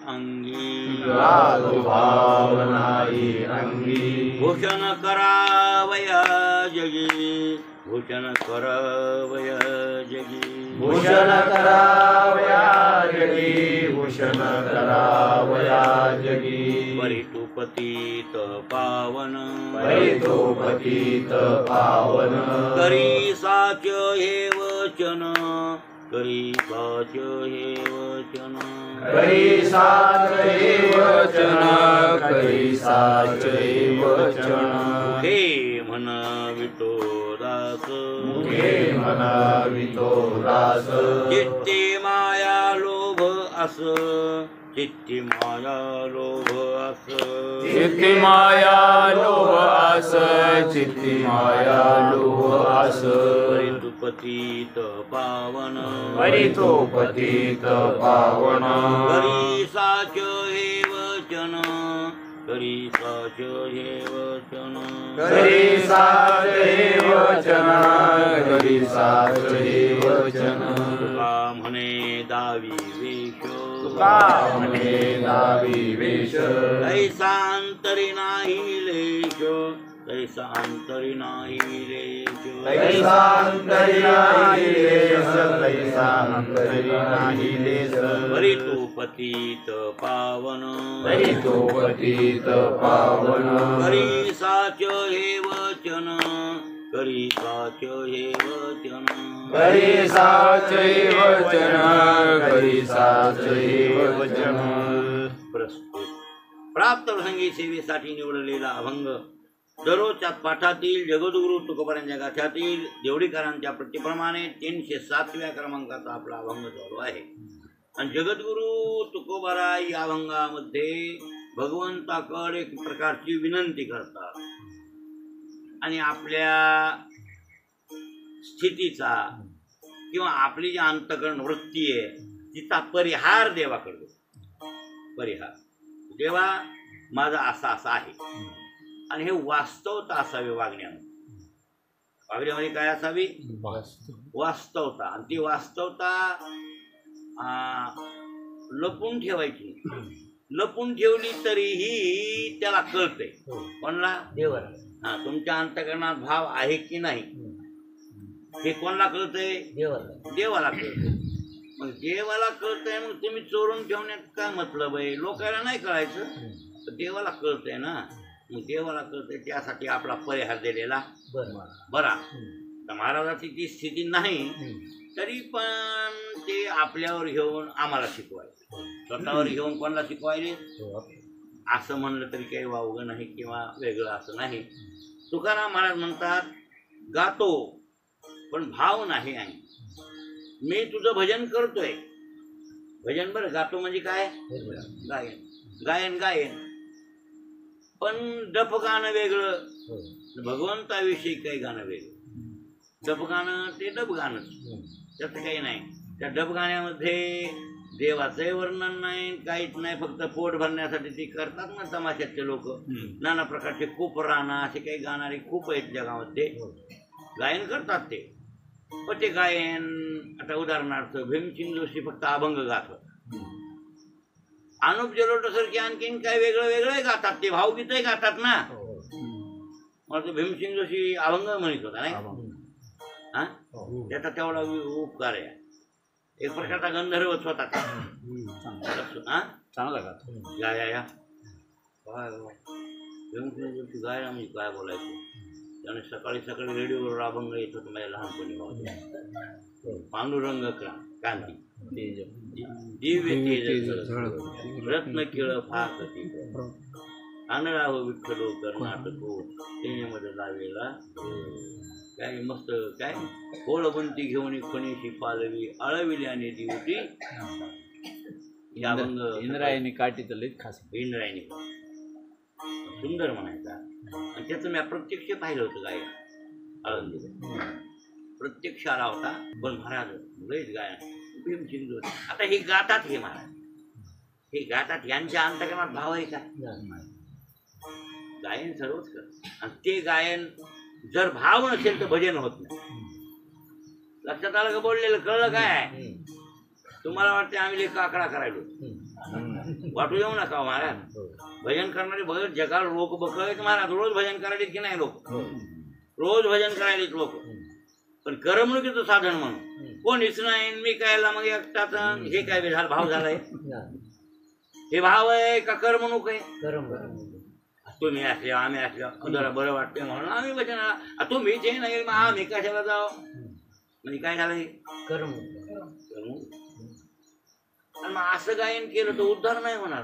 अंगी प्रादुर्भावनाई अंगी भूषण करावया जगी भूषण करावया जगी भूषण करावया जगी भूषण करावया जगी परितुपतीत पावन परितोपतीत पावन करी साच हे वचन करी साच हे वचन करी साच हे वचन करी साच हे वचन मुखे म्हणवितो दास मुखे म्हणावितो दास चित्ते माया लोभ अस चित्ती माया लोभ अस चित्ती माया लोभ आस चित्ती माया लोभ आस परितुपतीत पावन परितोपतीत पावन करी साच हे वचन करी साच हे वचन करी साच हे वचन करी साच हे वचन तुका म्हणे दावी वेश तुका म्हणे दावी वेश तैसांतरी नाही लेश तैसांतरी नाही लेश तैसांतरी नाही लेश तैसांतरी नाही लेश परितोपतीत पावन परितोपतीत पावन करी साच हे वचन करी साच हे वचन करी साच हे वचन करी साच हे वचन प्रस्तुत प्राप्त प्रसंगी सेवेसाठी निवडलेला अभंग दररोजच्या पाठातील जगद्गुरु तुकोबारांच्या गाथ्यातील देवडीकरांच्या प्रतिप्रमाणे 307व्या क्रमांकाचा आपला अभंग चालू आहे. आणि जगद्गुरु तुकोबारा या अभंगामध्ये भगवंताकडे एक प्रकारची विनंती करतात आणि आपल्या स्थितीचा किंवा आपली जी अंतःकरण वृत्ती आहे तिचा परिहार देवाकडे. परिहार देवा माझा असा असा आहे आणि हे वास्तवता असावी वागण्यामध्ये. वागण्यामध्ये काय असावी वास्तवता. आणि ती वास्तवता लपून ठेवायची. लपून ठेवली तरीही त्याला कळते. कोणाला देवाला. हा तुमच्या अंतःकरणात भाव आहे की नाही हे कोणाला कळतंय देवाला. देवाला कळतंय. मग देवाला कळतंय मग तुम्ही चोरून ठेवण्यात काय मतलब आहे. लोकांना नाही कळायचं देवाला कळतंय ना. मग देवाला कळतंय त्यासाठी आपला परिहार दिलेला बरा. महाराजाची ती स्थिती नाही तरी पण ते आपल्यावर घेऊन आम्हाला शिकवायचे. स्वतःवर घेऊन कोणाला शिकवायले असं म्हणलं तरी काही वावगं नाही किंवा वेगळं असं नाही. तुकाराम महाराज म्हणतात गातो पण भाव नाही आहे. मी तुझं भजन करतोय. भजन बरं गातो म्हणजे काय गायन. गायन गायन पण डप गाणं वेगळं भगवंताविषयी काही गाणं वेगळं. डब गाणं ते डब गाणंच त्याचं काही नाही. त्या डब गाण्यामध्ये देवाचंही वर्णन नाही काहीच नाही. फक्त पोट भरण्यासाठी ते करतात ना तमाशाचे लोक. नाना प्रकारचे खूप राणा असे काही गाणारे खूप आहेत जगामध्ये. गायन करतात ते. पण ते गायन आता उदाहरणार्थ भीमसिंग जोशी फक्त अभंग गातात. अनुप जलोटा सारखे आणखीन काय वेगळं वेगळं गातात. ते भावगीतही गातात ना. मला भीमसिंग जोशी अभंग म्हणत होता नाही. हा त्याचा तेवढा उपकार आहे. एक प्रकारचा गंधर्वच होता. चांगला गातो. या भीमसिंग जोशी गायला म्हणजे काय बोलायचं. त्याने सकाळी सकाळी रेडिओवर अभंग येत होता माझ्या लहानपणी. पांडुरंग कांती दिव्य तेज रत्न केळ फार आनराव विठ्ठलो कर्नाटको त्याच्यामध्ये लावेला काय मस्त काय कोळबंती घेऊन फणीशी पालवी आळविल्याने दिवटी. इंद्रायणी काठी तर खास. इंद्रायणी सुंदर म्हणायचा. आणि त्याचं मी प्रत्यक्ष पाहिलं होतं गायन आळंदीला. प्रत्यक्ष आला होता. पण महाराज लयच गायन भीमसिंग जोशी. आता हे गातात हे महाराज हे गातात. यांच्या अंतःकरणात भाव आहे का. गायन सर्वच करत. आणि ते गायन जर भाव नसेल तर भजन होत नाही. लक्षात आलं का बोललेलं कळलं काय. तुम्हाला वाटतं आम्ही लेख आकडा करायलो वाटू येऊ नका महाराज. भजन करणारे बघत जगाला लोक बघत महाराज, रोज भजन करायले की नाही लोक, रोज भजन करायलेत लोक, पण करमणुकीचं साधन म्हणून कोणीच नाही. मी कायला मग एकटाच हे काय झालं, भाव झालाय हे भाव आहे का करमणूक आहे? तुम्ही असले आम्ही असल्या जरा बरं वाटतंय म्हणून आम्ही भजनाला, तुम्ही जे नाही मग आम्ही कशाला जाऊ, म्हणजे काय झालं हे करमणूक. आणि मग असं गायन केलं तर उद्धार नाही होणार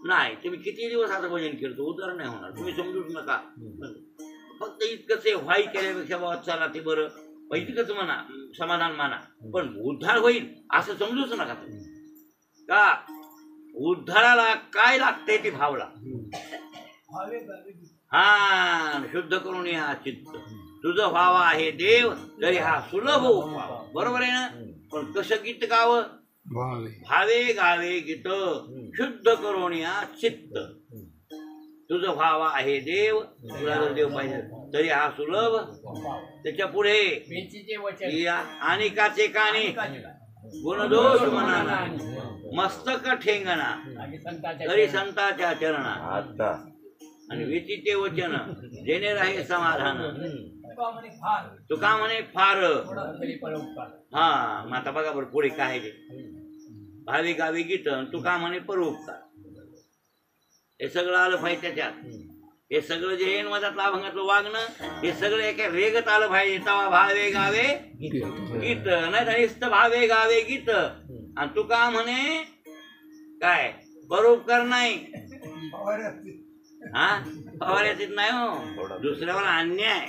नाही. तुम्ही किती दिवस आता भजन केलं तर उद्धार नाही होणार, तुम्ही समजूच नका. फक्त इतकंच व्हाई केल्यापेक्षा बाबा चला ते बरं इतकंच म्हणा, समाधान माना, पण उद्धार होईल असं समजूच नका तुम्ही. का उद्धाराला काय लागतंय ते भावला. हा शुद्ध करून या चित्त तुझं व्हावा आहे देव तरी हा सुलभ हो. बरोबर आहे ना. पण कसं गीत गावं, भावे गावे गीत शुद्ध करून या चित्त तुझं व्हावा आहे देव. तुला जर देव पाहिजे तरी हा सुलभ. त्याच्या पुढे अनिकाचे कानी गुणदोष मनाना मस्तक ठेंगणा तरी संताच्या चरणा आणि विचिते वचन जेणे राहे समाधान. तुका म्हणे फार. हा मग आता बघा बरं पुढे काय ते भावी गावी गीत तुका म्हणे परोपकार. हे सगळं आलं पाहिजे त्याच्यात. हे सगळं जे येण मधातलं अभंगातलं वागणं हे सगळं एका रेगत आलं पाहिजे. तवा भावे गावे गीत नाही तर नुसतं भावे गावे गीत. आणि तुका म्हणे काय परोपकार नाही. हा फवाऱ्यात नाही हो, दुसऱ्यावर अन्याय.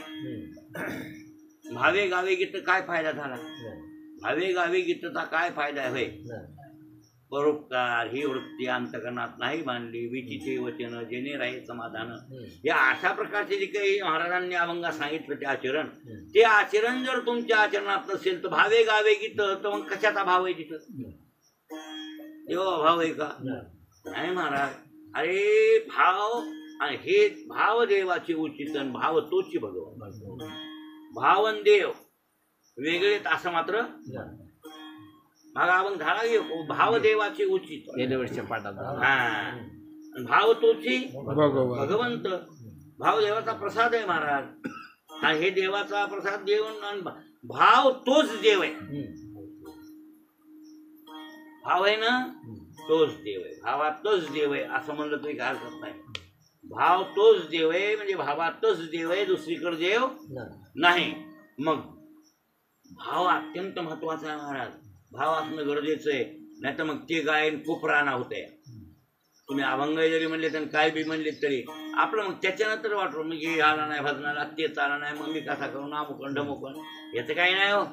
भावे गावे गीत काय फायदा झाला? भावे गावे गीतचा काय फायदा होय? परोपकार ही वृत्ती अंतकरणात नाही बांधली. विचिते वचन जेणे राहे समाधान. या अशा प्रकारचे जे काही महाराजांनी अभंगात सांगितलं ते आचरण, ते आचरण जर तुमच्या आचरणात नसेल तर भावे गावे गीत तर मग कशाचा भाव आहे तिथं? देवा भाव आहे का? नाही महाराज. अरे भाव आणि हे भाव देवाचे उचितन भाव तोची भगवान. भावन देव वेगळेत असं मात्र मग आपण झाला घेऊ. भाव देवाचे उचित हा भाव तोची भगवंत. भाव देवाचा प्रसाद आहे महाराज. आणि हे देवाचा प्रसाद देऊन भाव तोच देव आहे. भाव आहे ना तोच देव आहे. भावात तोच देव आहे असं म्हणलं तरी काय हरकत नाही. भाव तोच देव आहे म्हणजे भावातच देव आहे, दुसरीकडे देव नाही. मग भाव अत्यंत महत्वाचा आहे महाराज. भाव असणं गरजेचं आहे. नाही तर मग ते गायन खूप राणा होते. तुम्ही अभंग जरी म्हणले तर काय बी म्हणले तरी आपलं मग त्याच्यानंतर वाटलं म्हणजे आला नाही भजनाला, तेच आला नाही, मग मी कसा करू नामुकण ढमुकण याचं काही नाही हो.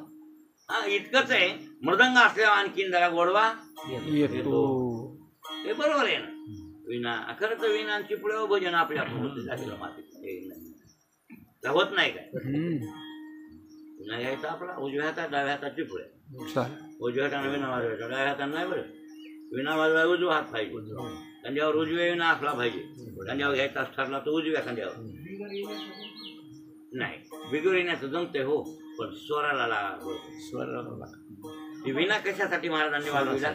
हा इतकंच आहे. मृदंग असल्यावर आणखीन जरा गोडवा येतो. हे बरोबर आहे ना. विना खरं तर विनांची पुढे भजन आपल्या होत नाही काय. पुन्हा घ्यायचा आपला उजव्या हातात डाव्या हाताची पुढे. उजव्या हाताने विना वाजवायचा, डाव्या हाताने नाही बरं. विना वाजवाय उजवा हात पाहिजे. खांद्यावर उजव्या विना असला पाहिजे. खांद्यावर घ्यायचा ठरला तर उजव्या खांद्यावर नाही. बिगर येण्याचं जमतंय हो, पण स्वराला ती विना कशासाठी महाराजांनी वाजविला?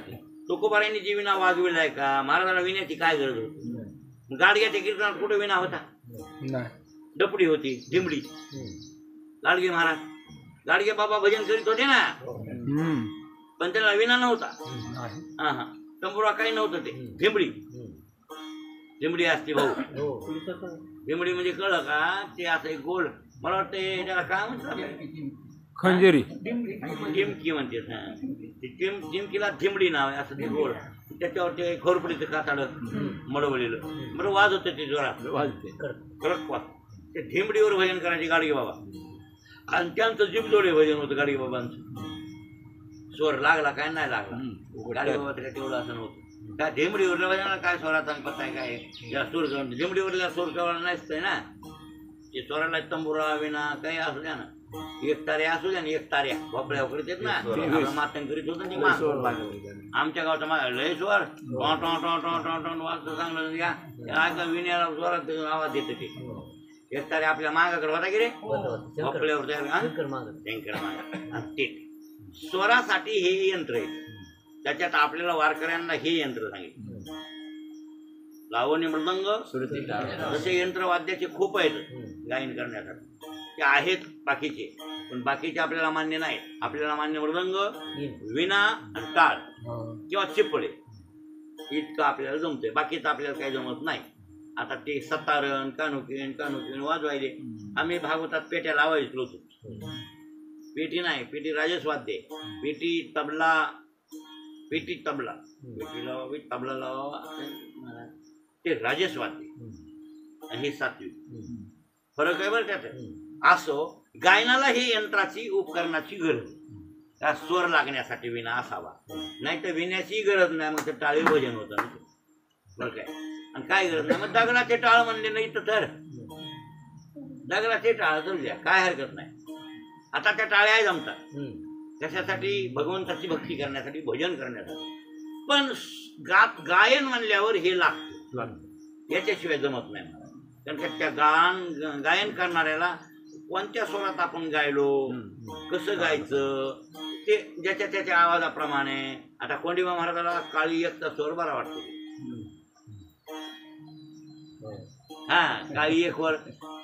तुकोबारांनी जी विना वाजविलाय का? महाराजांना विण्याची काय गरज होती? गाडग्याच्या कीर्तनात कुठे विना होता? डपडी होती, ढिमडी. गाडगे महाराज गाडगे बाबा भजन करीत होते ना, पण त्याला विना नव्हता. हा हा तंबुरा काही नव्हतं. ते ढिमडी ढिमडी असते भाऊ. ढिमडी म्हणजे कळलं का? ते असं एक गोल मला वाटतं त्याला काय म्हणतात खंजेरी टिमकी म्हणते. टिमकीला धिमडी नाव आहे. असं ते गोल त्याच्यावर ते खोरपडीचं कातड मडवलेलं बरं वाज होतं. ते जोरात वाजते कडक वाज. ते धिमडीवर भजन करायचे गाडगे बाबा. आणि त्यांचं जीभजोडे भजन होतं गाडगे बाबांचं. स्वर लागला काय नाही लागला. गाडगे बाबा काय तेवढं असं नव्हतं. त्या धिमडीवर भजनाला काय स्वराचा पत्ता आहे काय? ज्याला सूर धिमडीवरला सूर केवढा नसतंय ना. ते स्वराला तंबुरा विना काही असू द्या ना, एक ताऱ्या असू द्या ना, एक ताऱ्या भोपळ्या करीत येत ना मातन करीत होत. आमच्या गावचा माझा लय स्वर वाजतं चांगलं या विण्याला जोरात आवाज येतो. ते एक तारे आपल्या मागाकडे होता की रे भोपळ्यावर टँकर माग. ते स्वरासाठी हे यंत्र आहे. त्याच्यात आपल्याला वारकऱ्यांना हे यंत्र सांगितलं. लावणी मृदंग जसे यंत्रवाद्याचे खूप आहेत गायन करण्यासाठी, ते आहेत बाकीचे, पण बाकीचे आपल्याला मान्य नाही. आपल्याला मान्य मृदंग, विणा आणि टाळ किंवा चिपळे इतकं आपल्याला जमतंय. बाकीचं आपल्याला काही जमत नाही. आता ते सतारण कानुकीन वाजवायले. आम्ही भागवतात पेट्या लावायचो होतो. पेटी नाही, पेटी राजस्वाद्य, पेटी तबला, पेटी लावावी, तबला लावावा, ते राजस्वाद्य आणि हे सात्विक. फरक आहे बरं त्यात. असो गायनाला हे यंत्राची उपकरणाची गरज, त्या स्वर लागण्यासाठी विणा असावा, नाही तर विण्याची गरज नाही. मग ते टाळी भजन होतं बरं काय. आणि काय गरज नाही. मग दगडाचे टाळ म्हणले नाही तर दगडाचे टाळ तर द्या, काय हरकत नाही. आता त्या टाळ्या जमतात कशासाठी? भगवंताची भक्ती करण्यासाठी, भजन करण्यासाठी. पण गायन म्हणल्यावर हे लागतं, याच्याशिवाय जमत नाही मला. कारण का त्या गायन करणाऱ्याला कोणत्या स्वरात आपण गायलो, कसं गायचं, ते ज्याच्या त्याच्या आवाजाप्रमाणे. आता कोंडिबा महाराजाला काळी एकचा स्वर बरा वाटतो. हा, काळी एक वर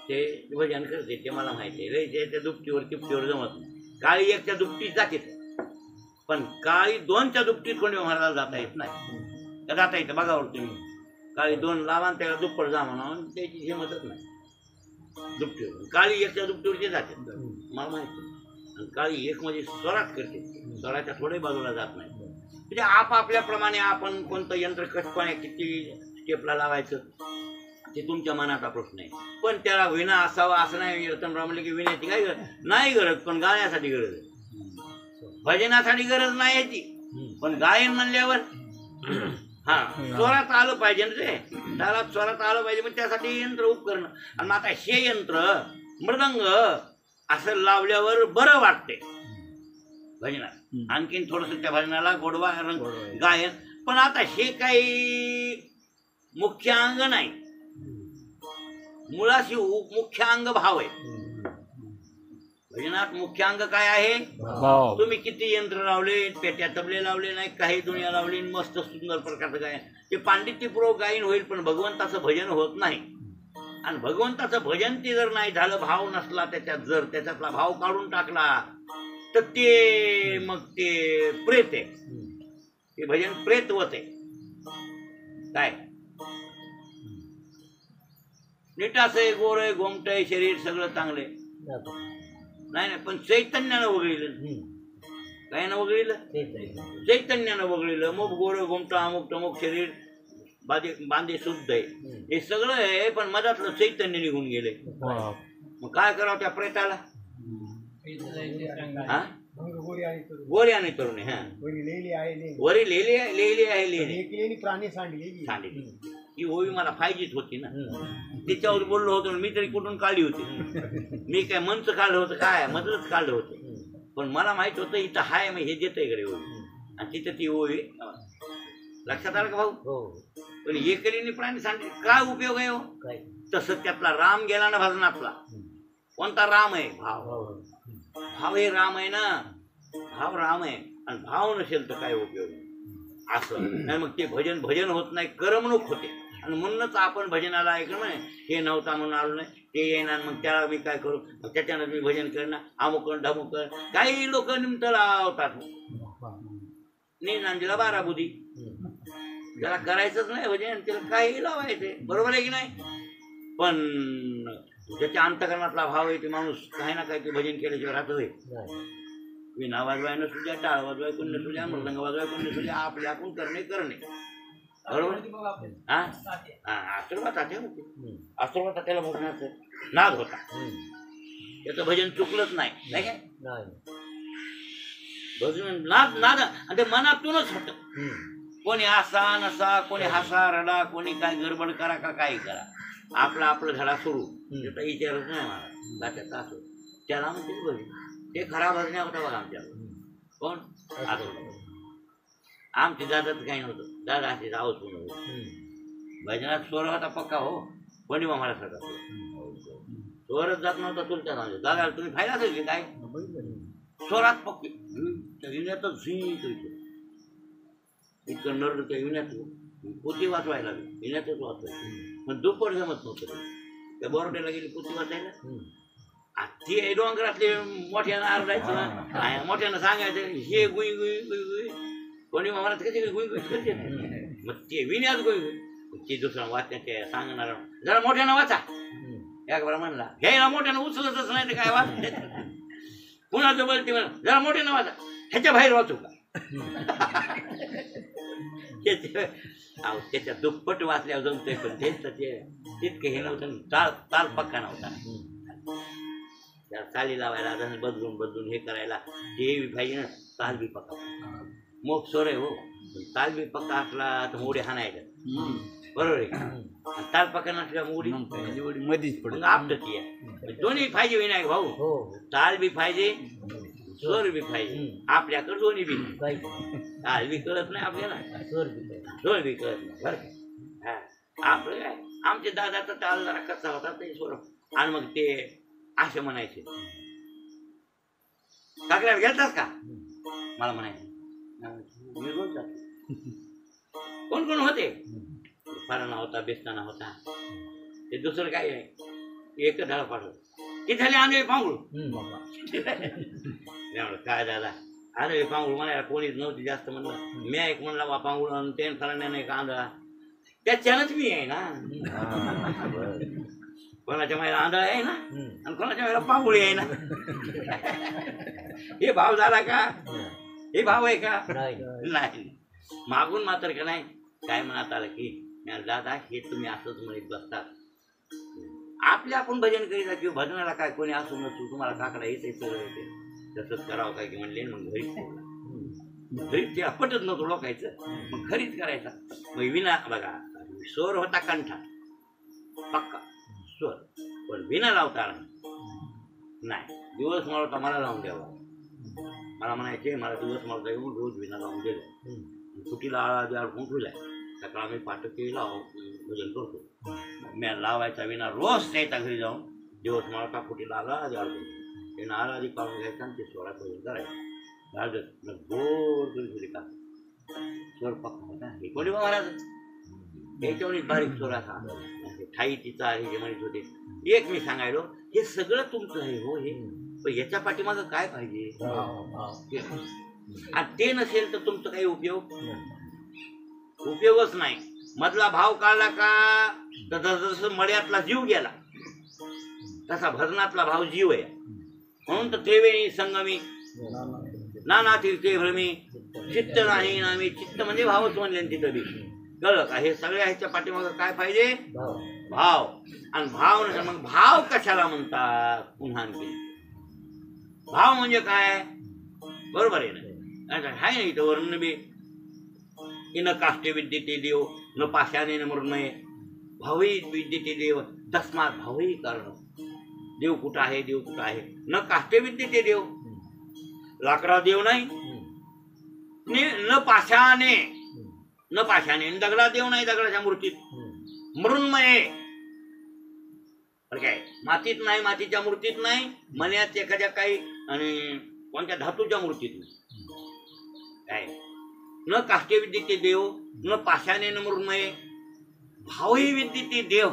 ते भजन करते, ते मला माहिती आहे. त्याच्या दुपटीवर तिपटीवर जमत नाही. काळी एकच्या दुपटीत जाते, पण काळी दोनच्या दुपटीत कोंडिबा महाराजाला जाता येत नाही. का जाता येतं बघावर तुम्ही. काळी दोन लावा आणि त्याला दुप्पट जा म्हणून त्याची हिंमतच नाही. दुपटीवर काळी एकच्या दुपटीवर ते जाते मला माहिती. आणि काळी एक म्हणजे स्वरात करते, स्वराच्या थोडे बाजूला जात नाही. म्हणजे आपापल्याप्रमाणे आपण कोणतं यंत्र कशपणे किती स्टेपला लावायचं ते तुमच्या मनाचा प्रश्न आहे. पण त्याला विणा असावा असं नाही. रतनराव म्हणले की विण्याची काही गरज नाही. गरज पण गाण्यासाठी गरज आहे, भजनासाठी गरज नाही याची. पण गायन म्हणल्यावर हा स्वरात आलं पाहिजे ना, ते त्याला स्वरात आलं पाहिजे. मग त्यासाठी यंत्र उपकरण. आणि मग आता हे यंत्र मृदंग असं लावल्यावर बरं वाटते भजनात. आणखीन थोडस त्या भजनाला गोडवा रंग गायन. पण आता हे काही मुख्य अंग नाही, मुळाशी मुख्य अंग भाव आहे. भजनात मुख्य अंग काय आहे? तुम्ही किती यंत्र लावले, पेट्या तबले लावले नाही, काही दुनिया लावली, मस्त सुंदर प्रकारचं गायन, ते पांडित्यपूर्वक गायन होईल, पण भगवंताचं भजन होत नाही. आणि भगवंताचं भजन ते जर नाही झालं, भाव नसला त्याच्यात, जर त्याच्यातला भाव काढून टाकला तर ते मग ते प्रेत आहे. ते भजन प्रेतवत आहे. काय नीट असं गोर आहे, गोमट आहे, शरीर सगळं चांगले नाही नाही, पण चैतन्यानं वगळीलं. काय ना वगळीलं? चैतन्यानं वगळीलं. मग गोर गोमट अमुक तमुक शरीर बांधे शुद्ध आहे, हे सगळं आहे, पण मधातलं चैतन्य निघून गेले. मग काय करावं त्या प्रेताला? गोरी आणि तरुणी. हा, वरी लिहिली आहे, लिहिली प्राणी सांडली. ही ओवी मला फायजीच होती ना, तिच्यावर बोललो होतो. मी तरी कुठून काढली होती? मी काय मंच काढलं होतं, काय मधलंच काढलं होतं. पण मला माहित होतं इथं हाय, मग हे देत इकडे ओवी, आणि तिथं ती ओवी. लक्षात आलं का भाऊ? पण एकरीने प्राणी सांडले काय उपयोग आहे हो? तसं त्यातला राम गेला ना भजनातला. कोणता राम आहे? भाव. भाव हे राम आहे ना, भाव राम आहे. आणि भाव नसेल तर काय उपयोग असं नाही. मग ते भजन होत नाही, करमणूक होते. आणि म्हणूनच आपण भजनाला ऐकलं नाही, हे नव्हता म्हणून आलो नाही, ते येणार, मग त्याला मी काय करू, मग त्याच्यानं मी भजन करणार, अमुकण ढमुकण. काही लोक निमत लावतात, नांदीला 12 बुधी. त्याला करायचंच नाही भजन, त्याला काही लावायचे, बरोबर आहे की नाही? पण ज्याच्या अंतकरणातला भाव आहे ते माणूस काही ना काही ते भजन केल्याशिवाय राहत होय. विणा वाजवाय नसू द्या, टाळ वाजवाय कोण नसू द्या, मृदंग वाजवाय कोण नसू द्या, आपल्या आपण करणे. बरोबर. हा, आशीर्वाद होते. आशीर्वाद त्याला भजनाचं नाद होता. त्याचं भजन चुकलंच नाही, नाही काय? भजन नाद आणि ते मनातूनच होत. कोणी असा नसा, कोणी हसा रडा, कोणी काय गडबड करा का काही करा, आपला धडा सुरू. त्याचा विचारच नाही मला त्याचा असो. त्याला म्हणते भजन, ते खरा भजण्या होता बघा आमच्या. कोण? आमचे दादाच काही नव्हतं. दादा असे जावंच होतं. भजनात स्वर होता पक्का हो, कोंडिबा महाराजाचा स्वरच जात नव्हता तुमच्या नावाचे. दादा तुम्ही फायदा असेल की काय? स्वरात पक्के झी इतकं नरड त्या विण्यात पोती वाचवायला विण्यातच वाचवायचं. पण दुप्पट जमत नव्हतं. त्या बोरड्याला गेली पोती वाचायला. ते डोंगरातले मोठ्यानं आरडायचं ना, मोठ्यानं सांगायचं हे गुई गुई गुई गुई, कोणी म्हणत कसे गुई गुई करते, मग ते विण्यात गुई गुई. ते दुसरं वाचण्याचे सांगणार जरा मोठ्यानं वाचा. एक बरं म्हणला घ्यायला मोठ्यानं उचलतच नाही तर काय वाच. पुन्हा तो बोलते म्हणा जरा मोठ्यानं वाचा, ह्याच्या बाहेर वाचू का. त्याच्या दुप्पट वाचल्यावर जमतंय, पण तेच ते तितकं हे नव्हतं. ताल पक्का नव्हता. त्या चाली लावायला बदलून बदलून हे करायला ते बी पाहिजे ना. ताल बी पक्का मोग सोर आहे हो. ताल बी पक्का असला तर मोडी हाणायचं, बरोबर आहे. ताल पक्का नसल्या मोडी मधीच पडत आपटत आहे. दोन्ही पाहिजे विनायक भाऊ. ताल बी पाहिजे, स्वर बी पाहिजे. आपल्याकडे दोन्ही बी ताल बी कळत नाही आपल्याला, स्वर बी कळत नाही बरं का. आपलं काय आमचे दादाचा ताल जरा कसा होता ते स्वर. आणि मग ते असे म्हणायचे काकड्याला गेलतास का, मला म्हणायचे मी रोज जातो. कोण कोण होते, फराना होता, बेस्ताना होता. ते दुसरं काही नाही, एकच धाळ पाठवत. ती झाली आंधळे पांगुळ. काय दादा आंधळे पांगुळ म्हणायला कोणीच नव्हती जास्त. म्हणलं मी एक म्हणला बा पांगुळ आणि ते फराण्या नाही का आंधळा, त्याच्यानंच मी आहे ना. कोणाच्या मायला आंधळा आहे ना आणि कोणाच्या मायला पांगुळी आहे ना. हे भाव झाला का, हे भाव आहे का, नाही. मागून मात्र का नाही काय म्हणत आलं की दादा हे तुम्ही असंच म्हणत बसतात. आपले आपण भजन करीता किंवा भजनाला काय कोणी असू नसू तुम्हाला काकडा येते सगळं येते तसंच करावं काय की म्हणले. मग घरीच ठेवला. घरीच ते पटत नव्हतं लोकायचं, मग घरीच करायचा. मग विना बघा स्वर होता कंठा पक्का स्वर, पण विना लावता नाही. दिवस माळवता मला लावून द्यावा. मला म्हणायचे मला दिवस माळवता येऊन रोज विना लावून दिलं. सुट्टीला आळा अडकून ठेवलाय. सकाळ आम्ही पाठकेला भजन करतो. मी लावायचा विना रोज त्याच्या घरी जाऊन दिवस माळवता फुटीला आला आधी अडकून ते नारळ आधी काढून घ्यायचा आणि ते स्वरात भजन करायचं. झालं गोड करी का स्वर पक्का होता. हे कोणी महाराज याच्यावर बारीक स्वर असा ठाई तिचा हे म्हणत होते. एक मी सांगायलो हे सगळं तुमचं आहे हो. हे पण याच्या पाठीमागं काय पाहिजे, आणि ते नसेल तर तुमचं काही उपयोगच नाही. मधला भाव काढला का तर जसं मळ्यातला जीव गेला तसा भजनातला भाव जीव आहे. म्हणून तर त्रिवेणी संगमी नाना तीर्थे भ्रमी चित्त नाही नामी. चित्त म्हणजे भावच म्हणले तिथं बी कळलं का. हे सगळ्या ह्याच्या पाठीमागं काय पाहिजे, भाव. आणि भाव नसेल मग भाव कशाला म्हणतात पुन्हा आणखी. भाव म्हणजे काय, बरोबर आहे ना. आहे ना इथं वर्ण बी न काष्टे विद्येते देव न पाशाने न मृण्मये भावी विद्येते देव तस्मात भावही कारण. देव कुठं आहे, देव कुठं आहे. न काष्टे विद्येते देव, लाकडा देव नाही. न पाशाने, न पाशाने दगडा देव नाही. दगडाच्या मूर्तीत मृण्मये काय मातीत नाही, मातीच्या मूर्तीत नाही. मन्यात एखाद्या काही आणि कोणत्या धातूच्या मूर्तीत नाही. काय न काष्टे विद्येते देव न पाशाने न मृण्मये भावही विद्येते देव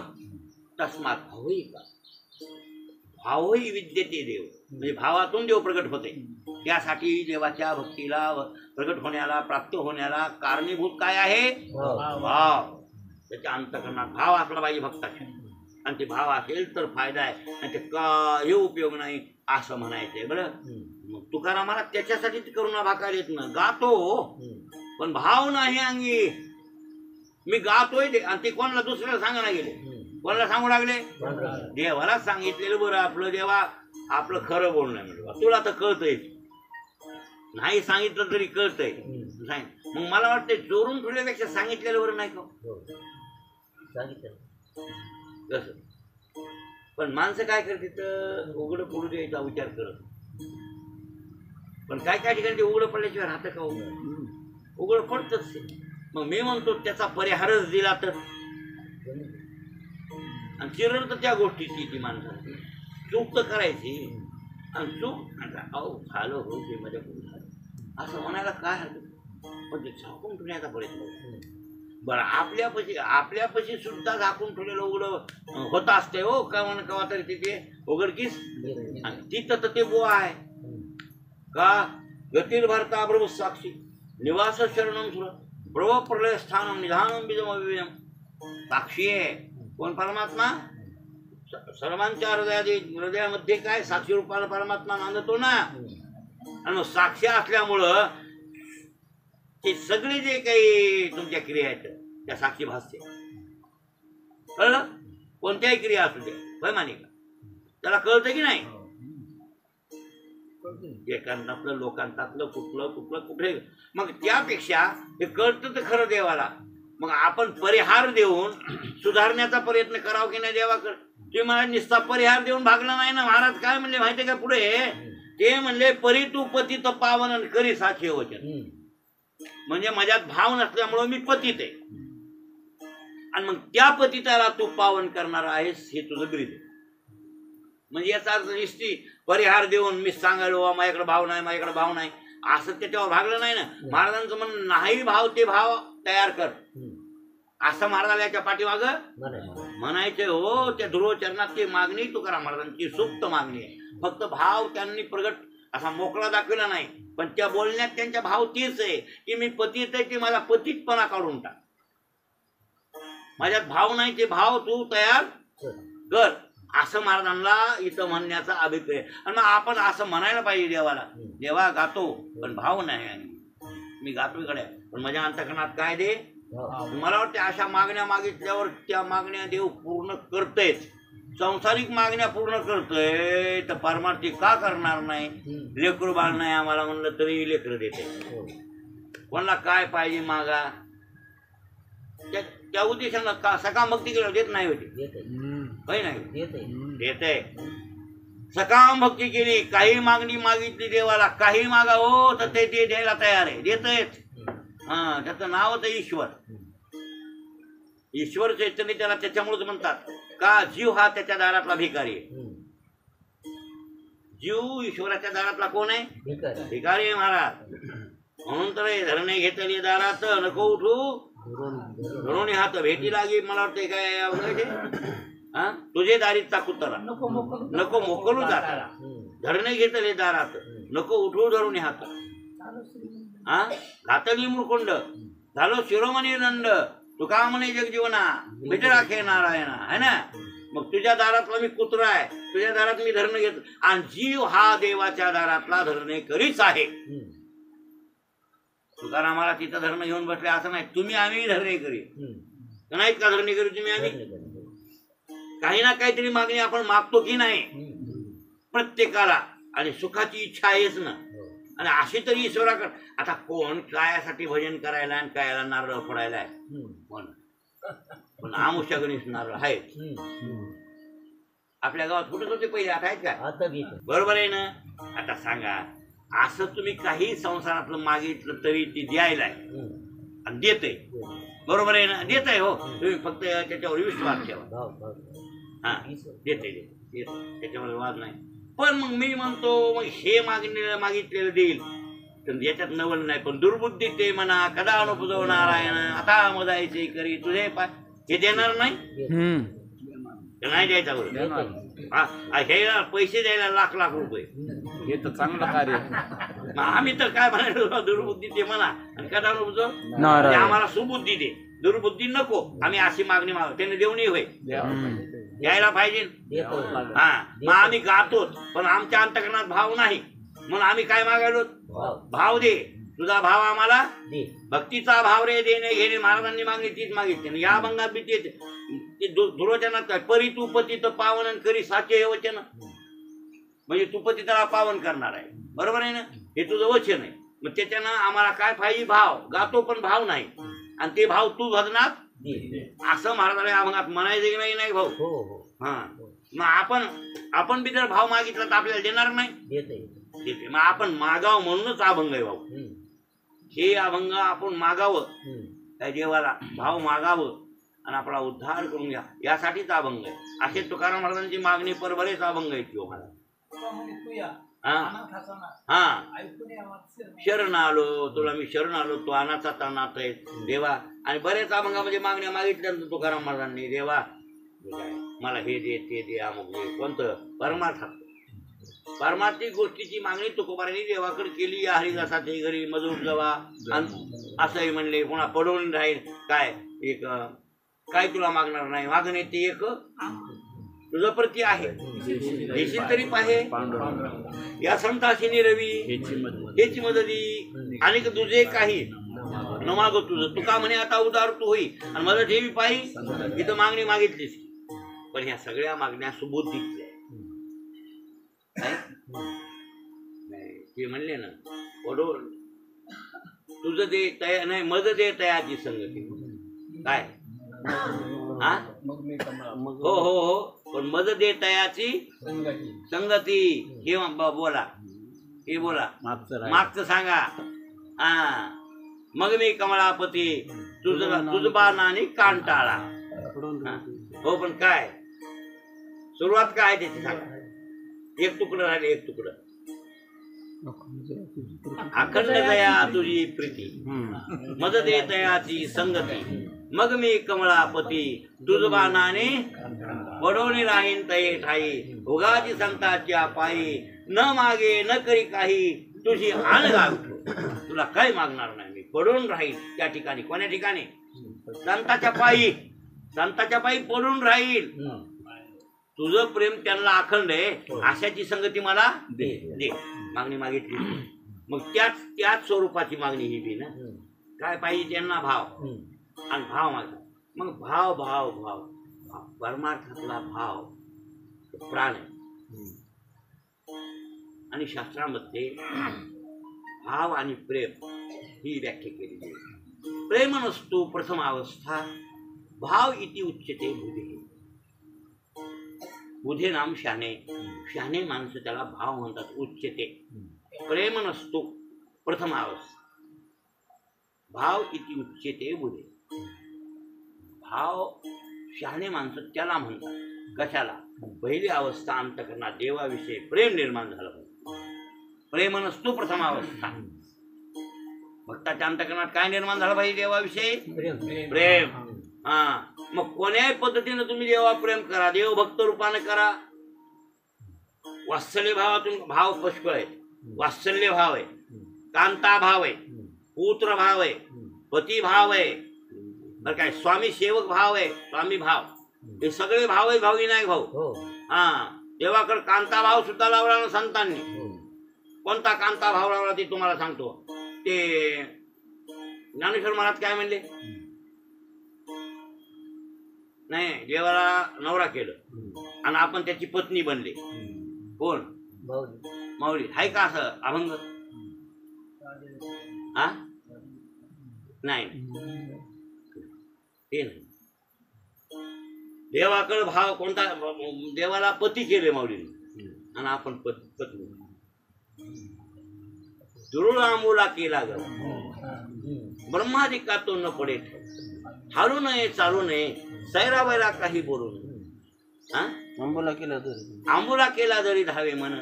तस्मात भावही का. भावही विद्येते देव म्हणजे भावातून देव प्रगट होते. त्यासाठी देवाच्या भक्तीला प्रगट होण्याला प्राप्त होण्याला कारणीभूत काय आहे, भाव. त्याच्या अंतःकरणात भाव असला पाहिजे भक्ताच्या. आणि ते भाव असेल तर फायदा आहे, आणि ते काही उपयोग नाही असं म्हणायचंय. बरं मग तुकारामाला त्याच्यासाठी करुणा भाकार येत ना. गातो पण भाव नाही अंगी. मी गातोय ते आणि ते कोणाला दुसऱ्याला सांगायला गेले, कोणाला सांगू लागले, देवाला सांगितलेलं बरं. आपलं देवा आपलं खरं बोलणं म्हणजे तुला तर कळतंय, नाही सांगितलं तरी कळतंय. मग मला वाटतंय चोरून ठेवल्यापेक्षा सांगितलेलं बरं नाही का. कसं पण माणसं काय करते तर उघडं पडू द्यायचा विचार करत. पण काय काय ठिकाणी ते उघडं पडल्याशिवाय राहतं का. उघडं पडतच. मग मी म्हणतो त्याचा परिहारच दिला तर. आणि चिरळ तर त्या गोष्टीची ती माणसाची चूक तर करायची. आणि चूक अहो झालं हो ते माझ्या झालं असं म्हणायला काय हरकत. पण ते झाकून ठेवण्याचा प्रयत्न. बरं आपल्यापाशी सुद्धा झाकून ठेवलेलं उघडं होत असते हो कवा तरी तिथे उघडकीस. तिथं तर ते बुवा आहे का गतीर भरता प्रभू साक्षी निवास शरणम सुर प्रभू प्रलय स्थानम निधानम बीजम. साक्षी आहे कोण? परमात्मा. सर्वांच्या हृदयामध्ये काय साक्षी रूपाला परमात्मा नांदतो ना. आणि मग साक्षी असल्यामुळं ते सगळे जे काही तुमच्या क्रिया आहेत त्या साक्षी भासते. कळलं? कोणत्याही क्रिया असू द्या होय माने का त्याला कळतं की नाही? एकांतातलं लोकांतातलं कुठलं कुठे. मग त्यापेक्षा हे कळतं तर खरं देवाला. मग आपण परिहार देऊन सुधारण्याचा प्रयत्न करावा की नाही देवाकडे. तुम्ही मला निस्ता परिहार देऊन भागला नाही ना. महाराज काय म्हणले माहितीये का पुढे? ते म्हणले परी तू पतित पावन करी साचे वचन. म्हणजे माझ्यात भाव नसल्यामुळे मी पतित आहे आणि मग त्या पतिताला तू पावन करणार आहेस हे तुझं ब्रीद. म्हणजे याचा अर्थ निश्चित परिहार देऊन मी सांगायलो माझ्याकडे भाव नाही असं त्याच्यावर भागलं नाही ना. महाराजांचं म्हणणं नाही भाव ते भाव तयार कर असं महाराजांच्या पाठीमाग म्हणायचं हो. त्या ध्रुवचरणात ती मागणी तुकाराम महाराजांची सुप्त मागणी आहे. फक्त भाव त्यांनी प्रगट असा मोकळा दाखवला नाही पण त्या बोलण्यात त्यांचा भाव तीच आहे की मी पतित आहे ते मला पतितपणा काढून टाक. माझ्यात भाव नाही ते भाव तू तयार कर असं महाराजांना इथं म्हणण्याचा अभिप्राय. आणि मग आपण असं म्हणायला पाहिजे देवाला देवा गातो पण भाव नाही. मी गातो इकडे पण माझ्या अंतकरणात काय दे. मला वाटतं अशा मागण्या मागितल्यावर त्या मागण्या देव पूर्ण करतेच. संसारिक मागण्या पूर्ण करतोय तर परमार्थी का करणार नाही? लेकरू बाळ नाही आम्हाला म्हणलं तरी लेकर देते. कोणाला काय पाहिजे मागा त्या उद्देशानं का सकाम भक्ती केलं देत नाही होती काही नाही देते. सकाम भक्ती केली काही मागणी मागितली देवाला काही मागा हो तर ते द्यायला तयार आहे देतच. हा त्याचं नावच आहे ईश्वर. ईश्वर चैतन्य त्याला त्याच्यामुळेच म्हणतात का जीव हा त्याच्या दारातला भिकारी आहे. जीव ईश्वराच्या दारातला कोण आहे? भिकारी आहे महाराज. म्हणून तर धरणे घेतली दारात नको उठू धरून हात भेटी लागी. मला वाटतं काय तुझे दारीचा कुत्रा नको मोकलू जाताला. धरणे घेतले दारात नको उठू धरून हात. घातली मुरकुंड झालो शिरोमणी दंड तुका म्हणे जगजीवना मिट राखे नारायणा है ना. मग तुझ्या दारातला मी कुत्रा आहे तुझ्या दारात मी धरण घेतो आणि जीव हा देवाच्या दारातला धरणे करीच आहे. तुकारामाला तिथं धरण घेऊन बसले असं नाही. तुम्ही आम्ही धरणे करी नाहीत का? धरणे करी तुम्ही आम्ही काही ना काहीतरी मागणी आपण मागतो की नाही प्रत्येकाला. आणि सुखाची इच्छा आहेच ना. आणि अशी तरी ईश्वराकडे आता कोण कायासाठी भजन करायला आणि कायाला नारळ फोडायला आहे पण आमुष्या गणेश नारळ आहेत आपल्या गावात फुटत होते पहिले. आता आहेत का? बरोबर आहे ना. आता सांगा असं तुम्ही काही संसारातलं मागितलं तरी ती द्यायला आहे आणि देते. बरोबर आहे ना. देत आहे हो. तुम्ही फक्त त्याच्यावर विश्वास ठेवा. हा देते त्याच्यावर वाद नाही. पण मग मी म्हणतो मग हे मागितलेलं देईल तर याच्यात नवल नाही. पण दुर्बुद्धी ते म्हणा कदा अनुपजव नारायण आता मजायचे करी तुझे हे देणार नाही नाही द्यायचा बरोबर. हे पैसे द्यायला लाख रुपये हे तर चांगलं कार्य. आम्ही तर काय म्हणायला दुर्बुद्धी ते म्हणा आणि कदा अनुपजव आम्हाला सुबुद्धी दे दुर्बुद्धी नको. आम्ही अशी मागणी मागतो त्याने देऊनही होय द्यायला पाहिजे. हा मग आम्ही गातोच पण आमच्या अंतकरणात भाव नाही म्हणून आम्ही काय मागायलो भाव दे तुझा भाव आम्हाला भक्तीचा भाव रे देणे घेणे. महाराजांनी मागणी तीच मागितली. या अभंगात बी तेच दुर्वचनात परी तू पतित पावन करी साचे हे वचन म्हणजे तू पतिताला पावन करणार आहे. बरोबर आहे ना. हे तुझं वचन आहे. मग त्याच्यानं आम्हाला काय पाहिजे भाव गातो पण भाव नाही आणि ते भाव तू भजनात असं महाराजांना अभंगात म्हणायचं की नाही भाऊ. हा मग आपण बी जर भाव मागितला तर आपल्याला देणार नाही देते. मग आपण मागावं म्हणूनच अभंग आहे भाऊ. हे अभंग आपण मागावं त्या देवाला भाव मागावं आणि आपला उद्धार करून घ्या यासाठीच अभंग आहे. असे तुकाराम महाराजांची मागणी परभरेच अभंग आहे. महाराज हा शरण आलो तुला, मी शरण आलो, तू अनाथाचा नाथ आहे देवा. आणि बरेच अभंगामध्ये मागण्या मागितल्यानंतर तुकाराम महाराजांनी देवा मला हे दे ते दे अमुक दे. कोणतं? परमार्थात परमार्थिक गोष्टीची मागणी तुकोबारांनी देवाकडे केली. हरिदासाचे घरी मजूर जवा असंही म्हणले. पुन्हा पडून राहील काय एक काय तुला मागणार नाही, मागणे ते एक तुझं प्रती आहे, देशील तरी पाहे या संताशिनी रवी हेची मदती आणि तुझे काही न मागो तुझं. तुका म्हणे आता उदार तू होई आणि मदत हे पाही. इथं मागणी मागितलीस, पण ह्या सगळ्या मागण्या सुबुद्धीतल्या ते म्हणले ना पडून तुझं दे तया नाही मद दे तयाची संगती. काय हा हो हो हो, पण मद दे तयाची संगती. हे बोला हे बोला मागचं सांगा. हा मग मी कमळापती तुझ बाणाने कांटाळा. हो पण काय सुरुवात काय त्याची सांगा. एक तुकडं राहिले, एक तुकडं. अखंड दया तुझी प्रीती मद दे तयाची संगती. मग मी कमळापती तुझ बाणाने पडवणी राहीन तये ठाई. उगाची संताच्या पायी न मागे न करी काही तुझी आण गावी. तुला काही मागणार नाही, मी पडून राहील त्या ठिकाणी. कोण्या ठिकाणी? संताच्या पायी. संताच्या पायी पडून राहील. तुझं प्रेम त्यांना अखंड आहे अशाची संगती मला दे. मागणी मागितली. मग त्याच स्वरूपाची मागणी ही बी ना. काय पाहिजे त्यांना? भाव. आणि भाव मागतात. मग भाव भाव भाव परमार्थातला भाव प्राण आहे. आणि शास्त्रामध्ये भाव आणि प्रेम ही व्याख्या केलेली आहे. प्रेम नसतो प्रथम अवस्था भाव इति उच्यते बुधे. बुधे नाम शाने. शाने माणसं त्याला भाव म्हणतात. उच्यते प्रेम नसतो प्रथम अवस्था भाव इति उच्यते बुधे. भाव शहाणे माणसं त्याला म्हणतात. कशाला? पहिली अवस्था अंतःकरणात देवाविषयी प्रेम निर्माण झालं पाहिजे. प्रेम नसतो प्रथम अवस्था. भक्ताच्या अंतःकरणात काय निर्माण झालं पाहिजे? देवाविषयी प्रेम. हा मग कोण्याही पद्धतीने तुम्ही देवा प्रेम करा, देव भक्त रूपाने करा. वात्सल्य भावातून भाव पुष्कळ आहे. वात्सल्य भाव आहे, कांता भाव आहे, पुत्र भाव आहे, पती भाव आहे, तर काय स्वामी सेवक भाव आहे, स्वामी भाव. हे सगळे भाव आहे. भावविनायक भाऊ. हा देवाकडे कांता भाव सुद्धा लावला ना संतांनी. कोणता कांता भाव लावला ते तुम्हाला सांगतो. ते ज्ञानेश्वर महाराज काय म्हणले? नाही देवाला नवरा केलं आणि आपण त्याची पत्नी बनले. कोण? माऊली. हाय का असं अभंग? हा नाही ते नाही. देवाकडे भाव कोणता? देवाला पती केले माऊलीने आणि आपण पत्नी. दुरुळ आंबोला केला ग ब्रह्मादिका तो न पडे. हालू नये चालू नये सैरा बैरा काही बोलू नये. आंबोला केला जरी धावे मन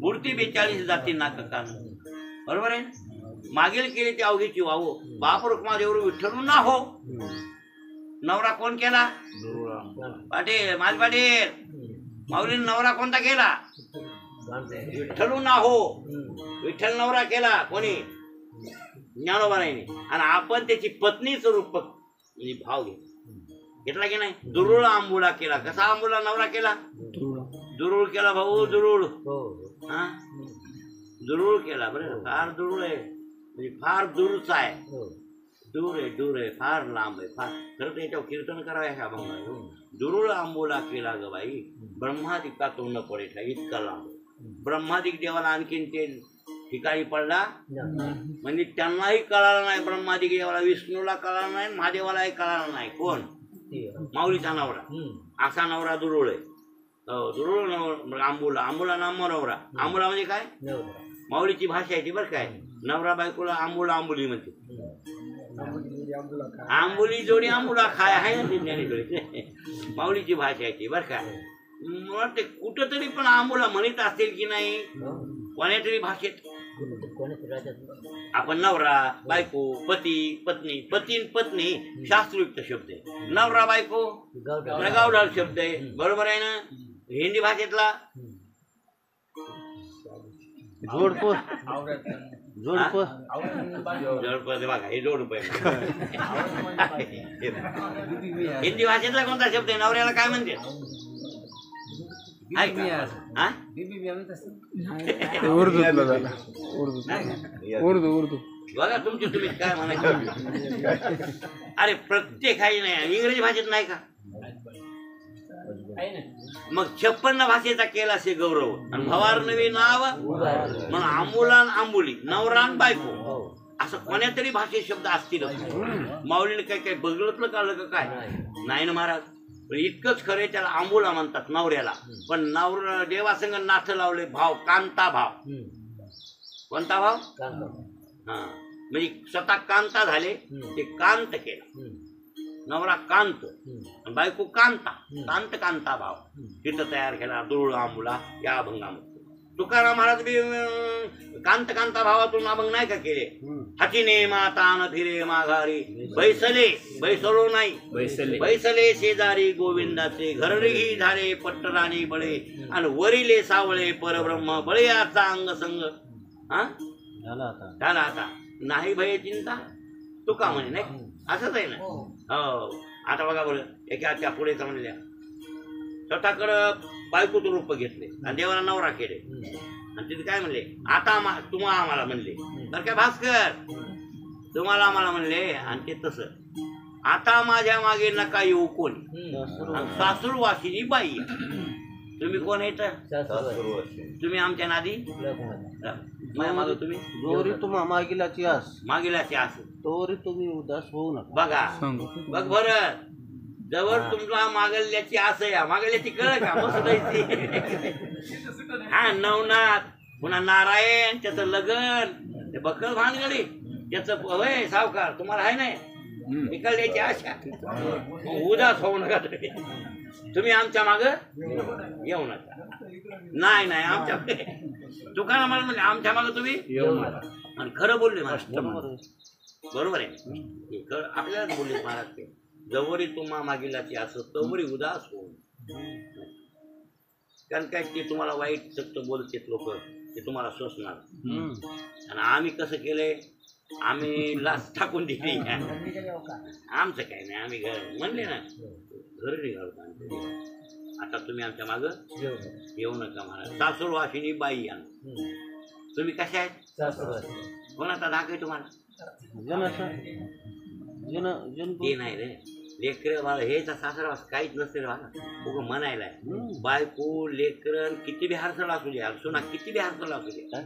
मूर्ती 42 जाती नाकान. बरोबर आहे. मागील केली ती अवघीची वाहो बाप रुक्मा देवरू विठ्ठलू ना हो. नवरा कोण केला? पाटील माझ पाटील. माऊलीने नवरा कोणता केला? विठ्ठलू ना हो. विठ्ठल नवरा केला कोणी? ज्ञानोबा नाही. आणि आपण त्याची पत्नीच रूप म्हणजे भाव घेतला की नाही. दुरुळ आंबुला केला. कसा आंबुला नवरा केला? दुरुळ केला भाऊ. दुरुळ. हा दुरुळ केला. बरं फार दुरुळ आहे म्हणजे फार दूरचा आहे. दूर आहे, दूर आहे, फार लांब आहे. फार खरं तर याच्यावर कीर्तन करावं अभंग. दुरुळ आंबोला केला ग बाई ब्रह्मादिका तो न पडे. इतका लांब. ब्रह्मादिक देवाला आणखीन ते ठिकाणी पडला म्हणजे त्यांनाही कळालं नाही. ब्रह्मादिक देवाला विष्णूला कळालं नाही, महादेवालाही कळालं नाही. कोण? माऊलीचा नवरा. असा नवरा दुरुळ आहे. दुरुळ आंबोला. आंबोला नाम नवरा. आंबोला म्हणजे काय? माऊलीची भाषा आहे ती. बरं काय नवरा बायकोला आंबोला आंबोली म्हणते. आंबोली जोडी आंबोला खाय आहे ना ज्ञानेश्वरी. माऊलीची भाषा आहे ती. बरं काय ते कुठंतरी पण आंबोला म्हणत असतील की नाही? कोण्या तरी भाषेत आपण नवरा बायको पती पत्नी पती पत्नी शास्त्रयुक्त शब्द आहे. नवरा बायको गावढाळ शब्द आहे. बरोबर आहे ना. हिंदी भाषेतला जोडपं बघा हे जोडप हिंदी भाषेतला कोणता शब्द आहे नवऱ्याला काय म्हणते. उर्दू बघा तुमची तुम्ही काय म्हणायचं. अरे प्रत्येक काही नाही इंग्रजी भाषेत नाही का. मग 56 भाषेचा केला असे गौरव आणि भवार नवी नाव मग आंबुलान आंबुली नवरान बायको असं कोण्या तरी भाषेत शब्द असतील. माऊलीने काय काय बघलतलं काढलं का काय नाही ना महाराज. पण इतकंच खरं त्याला आंबुला म्हणतात नवऱ्याला. पण नवरा देवासंग नाथ लावले भाव कांता भाव. कोणता भाव. हा म्हणजे स्वतः कांता झाले ते कांत केला. नवरा कांत बायको कांता कांत कांता भाव तिथं तयार केला दुरुळ आंबुला या अभंगामध्ये. तुकाराम महाराज बी कांत कांता भावातून अभंग नाही का केले. हातीने मातान फिरे माघारी बैसले बैसलो नाही बैसले शेजारी गोविंदाचे घरही झाले पट्टराणी बळे आणि वरिले सावळे परब्रह्म बळयाचा अंग संग. हा झाला आता नाही भय चिंता तुका म्हणे नाही असंच आहे ना. हो आता बघा बरं एका त्या पुढे म्हणल्या स्वतःकडं बायकोचं रूप घेतले आणि देवाला नवरा केले आणि तिथे काय म्हणले आता तुम्हाला आम्हाला म्हणले तर काय भास्कर तुम्हाला आम्हाला म्हणले आणि ते तसं आता माझ्या मागे नका येऊ कोणी. सासूर वाशिनी बाई तुम्ही कोण येत तुम्ही आमच्या नादी माझ्या माग तुम्ही जोरी तुम्हा मागिलाची आस मागिलाची आस तोरी तुम्ही उदास होऊ नका. बघा बघ बरं जवळ तुमचा मागल्याची आस आहे मागल्याची कळ का मस्त हा नवनाथ पुन्हा नारायण त्याचं लगन ते बक्कल भानगडी त्याचं होय सावकार तुम्हाला आहे नाही निकळल्याची आशा उदास होऊ नका तुम्ही आमच्या माग येऊ नका. नाही नाही आमच्या तुकाराम मला म्हणले आमच्या माग तुम्ही येऊ नका. आणि खरं बोलले बरोबर आहे आपल्याला बोलले महाराज ते जवरी तुम्हा मागिलाची असं तवरी उदास होऊन. कारण काय ते तुम्हाला वाईट सत्य बोलते लोक ते तुम्हाला सोसणार. आणि आम्ही कसं केलंय आम्ही लाच टाकून दिली. आमचं काय नाही आम्ही घर म्हणले ना घर निघालो. आता तुम्ही आमच्या माग येऊ नका महाराज. सासूर वाशिनी बाई या तुम्ही कशा आहेत कोणाचा धाक आहे तुम्हाला. ते नाही रे लेकर बाळ हे सासरा काहीच नसते रे म्हणायला बायको लेकर किती बी हरसळ असू द्या सुना किती बी हरसळ असू द्या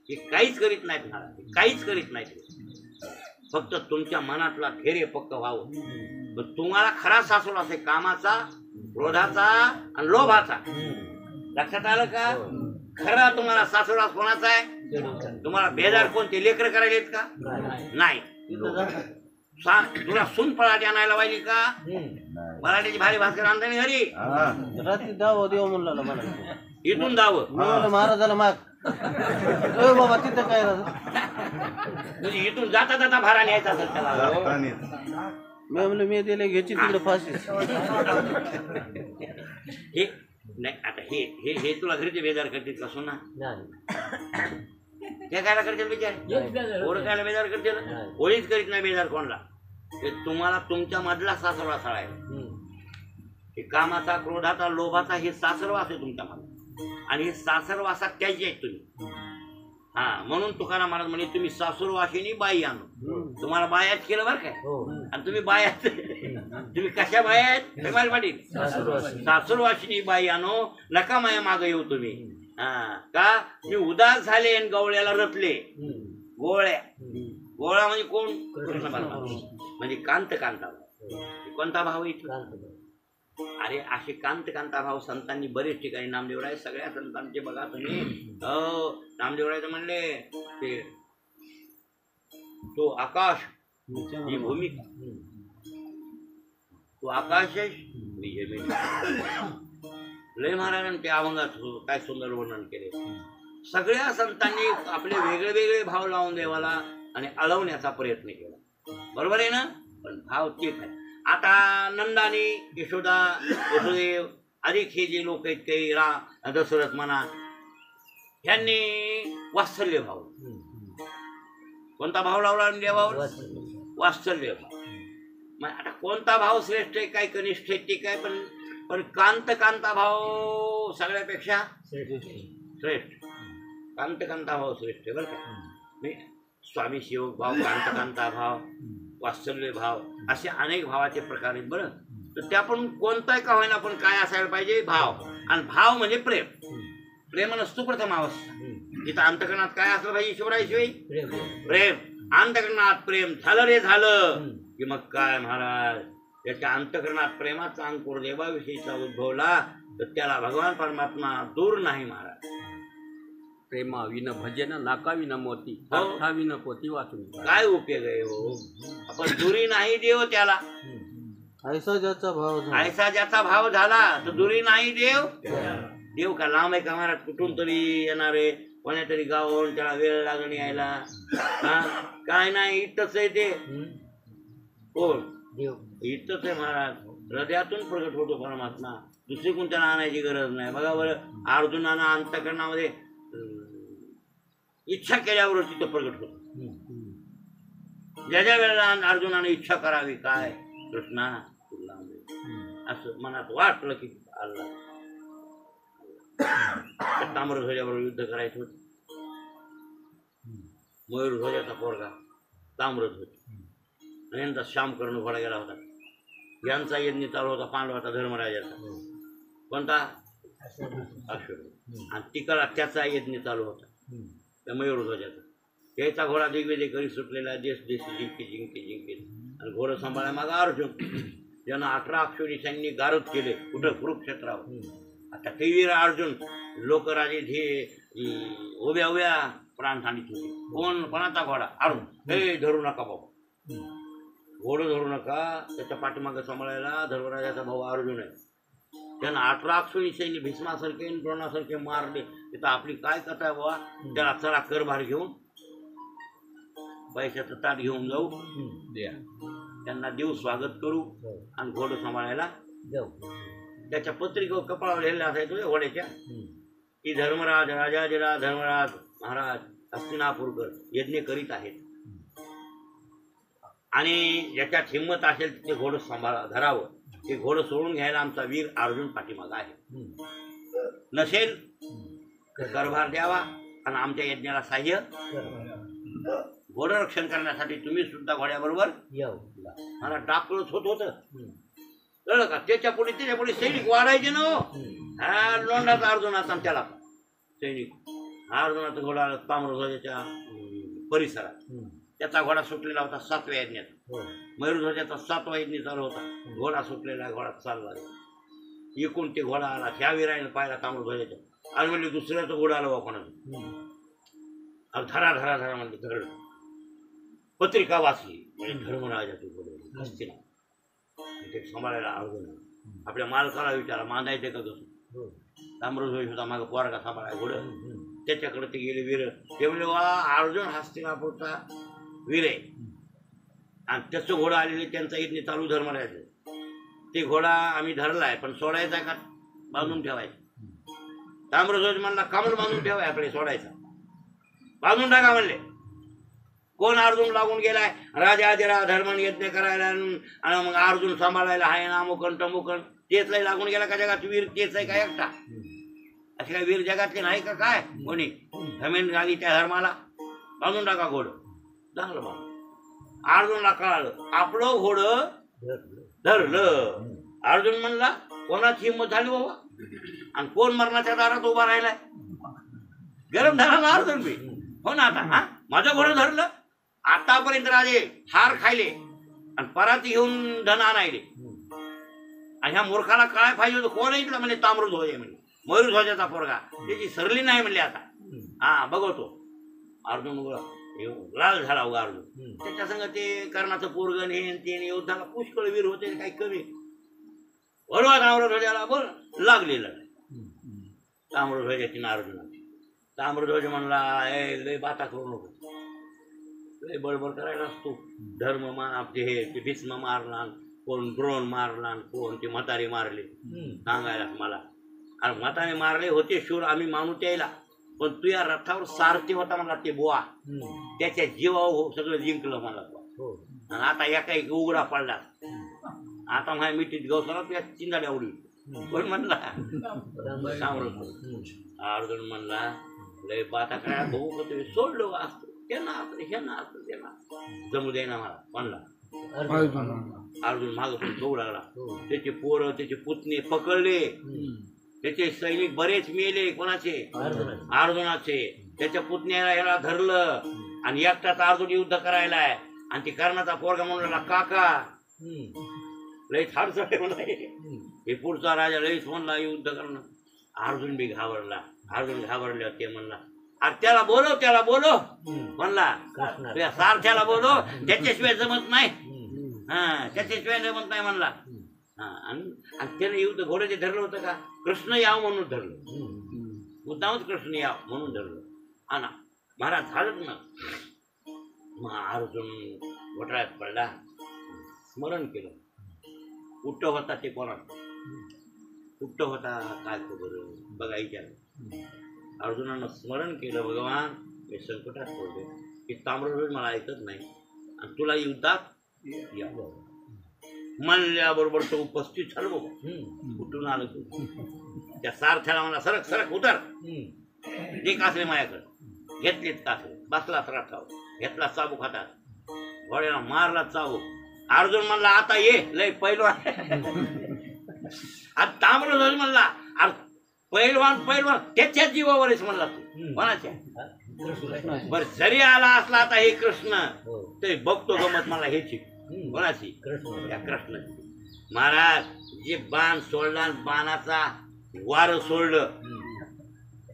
हे काहीच करीत नाहीत महाराज. काहीच करीत नाहीत फक्त तुमच्या मनातला खेरे पक्क व्हावं. तुम्हाला खरा सासूर असे कामाचा क्रोधाचा आणि लोभाचा. लक्षात आलं का. खरा तुम्हाला सासूरास कोणाचा आहे. तुम्हाला बेजार कोणते लेकर करायलेत का नाही. तुला सून पराठी आणायला पाहिजे का मराठीची भारी भास्कर आणता घरी रात्री दाव देव म्हणला मला इथून दाव महाराजाला माग बाबा तिथं काय म्हणजे इथून जाता जाता भारा न्यायचा असेल त्याला. मी म्हणलं मी दिले घ्यायची तिकडे फाशी. हे नाही आता हे हे हे तुला घरीचे बेजार करतील का सुना ते कायला करतील बेजार पोरं कायला बेजार करतील. कोणीच करीत नाही बेजार कोणाला. ते तुम्हाला तुमच्या मधला सासरवास आहे. हे कामाचा क्रोधाचा लोभाचा हे सासरवास आहे तुमच्या मध्ये आणि हे सासरवासात त्याचे आहेत तुम्ही. हा म्हणून तुकाराम महाराज म्हणे तुम्ही सासूरवाशिनी बाई आणू. तुम्हाला बायात केलं बरं काय आणि तुम्ही बायात तुम्ही कशा बायात पाटील सासूरवाशिनी बाई आणू नका माया माग येऊ तुम्ही. हा का मी उदास झाले आणि गवळ्याला रचले. गोळ्या गोळा म्हणजे कोण कृष्ण परमात्मा म्हणजे कांत कांता कोणता भाव इथं. अरे असे कांत कांता भाव संतांनी बरेच ठिकाणी नामदेवराय सगळ्या संतांचे बघा तुम्ही. हो नामदेवरायचं म्हणले ते तो आकाश ही भूमिका तो आकाश आहे मी जमीन. लय महाराजांनी त्या अभंगात काय सुंदर वर्णन केले. सगळ्या संतांनी आपले वेगळे वेगळे भाव लावून देवाला आणि अळवण्याचा प्रयत्न केला, बरोबर आहे ना. पण भाव तेच आहे. आता नंदानी, यशोदा, वसुदेव अधिक हे जे लोक आहेत काही दशरथ म्हणा, ह्यांनी वात्सल्य भाव. कोणता भाव लावला देवावर? वात्सल्य भाव. मग आता कोणता भाव श्रेष्ठ आहे, काय कनिष्ठ आहे ते काय, पण कांता भाव सगळ्यापेक्षा श्रेष्ठ. कांता भाव श्रेष्ठ आहे बरं का. स्वामी सेवक भाव, कांता भाव, वात्सल्य भाव, असे अनेक भावाचे प्रकार आहेत बरं. तर त्यापण कोणताही का होईना पण काय असायला पाहिजे? भाव. आणि भाव म्हणजे प्रेम. प्रेम नसतो प्रथम अवस्था. तिथं अंतकरणात काय असलं पाहिजे ईश्वराशिवाय? प्रेम. अंतकरणात प्रेम झालं रे झालं की मग काय महाराज, त्याच्या अंतकरणात प्रेमाचा अंकुर देवाविषयीचा उद्भवला तर त्याला भगवान परमात्मा दूर नाही महाराज. प्रेमा विन भजन नाका विन मोती, अर्था विन पोती वाचून काय उपयोग आहे हो. आपण दुरी नाही देव त्याला. ऐसा ज्याचा भाव झाला तर दुरी नाही देव. देव का लांब आहे का महाराज? कुठून तरी येणारे, कोण्या तरी गावावरून त्याला वेळ लागून यायला. काय नाही, इथंच आहे ते. कोण? इथंच आहे महाराज. हृदयातून प्रगट होतो परमात्मा. दुसरी कोणत्याला आणायची गरज नाही. बघा बरं, अर्जुनानं अंतकरणामध्ये इच्छा केल्यावर तिथं प्रगट होतो. ज्या ज्या वेळेला अर्जुनाने इच्छा करावी, काय कृष्णा तुला असं मनात वाटलं की आला. ताम्रध्वजाबरोबर युद्ध करायचं होतं. मयूरध्वजाचा पोरगा ताम्रध्वज, यांचा श्यामकर्ण घोडा गेला होता. यांचा यज्ञ चालू होता पांडवाचा, धर्मराजाचा. कोणता? अश्वत्थ. आणि तिकडा त्याचा यज्ञ चालू होता त्या मयूरध्वजाचा. याचा घोडा दिग्विजय करी सुटलेला, देश देश जिंके. आणि घोडं सांभाळा मागा अर्जुन, ज्यांना 18 अक्षोणी सैन्य गारद केले कुठं? कुरुक्षेत्रावर. आता ते वीर अर्जुन लोकराजे जे उभ्या प्राण सांगित होते. कोणाचा घोडा? अर्जुन. हे धरू नका बाबा, घोडं धरू नका. त्याच्या पाठीमागं सांभाळायला धर्मराजाचा भाऊ अर्जुन आहे. त्यांना 18 अक्षोणी सैन्य भीष्मासारखे द्रोणासारखे मारले. तिथं आपली काय कथा आहे बाबा? त्याला चला करभार घेऊन पैशाचं ताट घेऊन जाऊ, त्यांना देऊ, स्वागत करू आणि घोडं सांभाळायला जाऊ. त्याच्या पत्रिकेवर कपाळावर लिहिलेलं असायचं घोड्याच्या की धर्मराज राजाधिराज धर्मराज महाराज हस्तिनापूरकर यज्ञ करीत आहेत आणि ज्याच्यात हिंमत असेल ते घोडं सांभाळा धरावं. ते घोडं सोडून घ्यायला आमचा वीर अर्जुन पाठीमागा आहे. नसेल तर कारभार द्यावा आणि आमच्या यज्ञाला साह्य. घोडं रक्षण करण्यासाठी तुम्ही सुद्धा घोड्याबरोबर मला टाकळच होत होतं. कळलं का? त्याच्या पुढे सैनिक वाढायचे ना. हा लोंढाचा अर्जुनाचा त्याला सैनिक. अर्जुनाचा घोडा ताम्रध्वजाच्या परिसरात. त्याचा घोडा सुटलेला होता 7व्या यज्ञात. मयूरध्वजाचा 7वा यज्ञ चालू होता. घोडा सुटलेला, घोडा चालला. एकूण ते घोडा आला. ह्या वीराने पाहिला ताम्रध्वजाच्या. आणि म्हणजे दुसऱ्याचं घोडा आलं बा कोणाचं. धरा म्हणजे धरड. पत्रिका वाचली म्हणजे धर्मराजाचे घोडे असते ना. ते सांभाळायला अर्जुन. आपल्या मालकाला विचारा मांदायचे का कसं? ताम्रध्वज होता मागं पोरगा सांभाळाय घोडं. त्याच्याकडे ते गेले वीर. ते म्हणजे वा अर्जुन हस्तिनापूरचा वीर आहे आणि त्याचं घोडं आलेले, त्यांचा यज्ञ चालू धर्मराजाचं. ते घोडा आम्ही धरलाय पण सोडायचा का बांधून ठेवायचा? ताम्रध्वज म्हणला कामून बांधून ठेवाय आपले, सोडायचा. बांधून टाका म्हणले. कोण? अर्जुन लागून गेलाय राजा धर्मन यज्ञ करायला आणि मग अर्जुन सांभाळायला आहे ना मुकण टमुकण. तेच लागून गेला का जगात वीर? तेच आहे का एकटा? असे काय वीर जगातले नाही का काय कोणी? जमीन झाली त्या धर्माला. बांधून टाका घोडं. चांगलं बांधून. अर्जुनला कळालं आपलं घोडं धरलं. अर्जुन म्हणला कोणाची हिंमत झाली बाबा? आणि कोण मरणाच्या दारात उभा राहिलाय? गरम झाला ना अर्जुन बी. हो ना. आता हा माझं घोडं धरलं. आतापर्यंत राजे हार खायले आणि पराती घेऊन धन आणायले. आणि ह्या मूर्खाला काय पाहिजे होतं? कोण ऐकलं म्हणजे ताम्रध्वज आहे म्हणजे मयूरध्वजाचा पोरगा. त्याची सरली नाही म्हणले. आता हा बघतो अर्जुन लाल झाला उगा अर्जुन. त्याच्या संग ते कर्णाचं पोरगण हे ते योद्धाला पुष्कळ वीर होते. काही कमी बरोबर ताम्रध्वजाला बोल लागलेलं नाही. ताम्रध्वजाची ना अर्जुनाची ताम्रध्वज म्हणला ए लय बाता करू नको, लय बडबड करायला असतो. धर्म ते भीष्म मारला, कोण द्रोण मारला, कोण ते म्हातारे मारले सांगायला मला. अरे म्हातारे मारले होते शूर, आम्ही मानू त्याला, पण तू या रथावर सारथी होता मला ते बुवा, त्याच्या जीवावर सगळं जिंकलं मला. आणि आता एका एक उघडा पडला, आता माझ्या मिठीत गवसाला तुझ्या चिंदाड्या उडी. पण म्हणला अर्जुन म्हणला लय बाता करायला भाऊ का तुम्ही सोडलो असतो त्यांना असतं ह्यांना असतं त्यांना जमू दे ना मला म्हणला. अर्जुन माग पण जाऊ लागला. त्याचे पोरं त्याचे पुतणे पकडले, त्याचे सैनिक बरेच मेले. कोणाचे? अर्जुनाचे. त्याच्या पुतण्याला ह्याला धरलं आणि एकटाच अर्जुन युद्ध करायलाय. आणि ते कर्णाचा पोरगा म्हणला काका लईच हाडसळ म्हणला, हे पुढचा राजा लईच म्हणला युद्ध करणं. अर्जुन बी घाबरला. अर्जुन घाबरले ते म्हणला अरे त्याला बोलव, त्याला बोलव म्हणला, तुझ्या सारथ्याला बोलव, त्याच्याशिवाय जमत नाही. हा त्याच्याशिवाय जमत नाही म्हणला. हा आणि त्याने युद्ध घोड्याचे धरलं होतं का? कृष्ण याव म्हणून धरलं, मुद्दामच कृष्ण याव म्हणून धरलं. हा ना महाराज झालंच ना. मग अर्जुन घोटाळ्यात पडला, स्मरण केलं. कुठं होता ते कोणाला? कुठं होता काय खबर बघा विचार. अर्जुनानं स्मरण केलं, भगवान मी संकटात पडले, की ताम्रध्वज मला ऐकत नाही आणि तुला युद्धात या म्हणल्याबरोबर तो उपस्थित झालो. कुठून आलं तू? त्या सारथ्याला म्हणला सरक सरक उतर. जे कासरे माझ्याकडे घेतलेत कासरे, बसला रथावर, घेतला चाबूक हातात, घोड्याला मारला चाबूक. अर्जुन म्हणला आता ये लय पैलवान. आता ताम्रध्वज म्हणला अरे पैलवान पैलवान त्याच्या जीवावरच म्हणला तू कोणाच्या? बर जरी आला असला आता हे कृष्ण तरी बघतो गमत मला ह्याची. कोणाची? त्या कृष्णाची. महाराज जे बाण सोडला, बाणाचा वार सोडलं,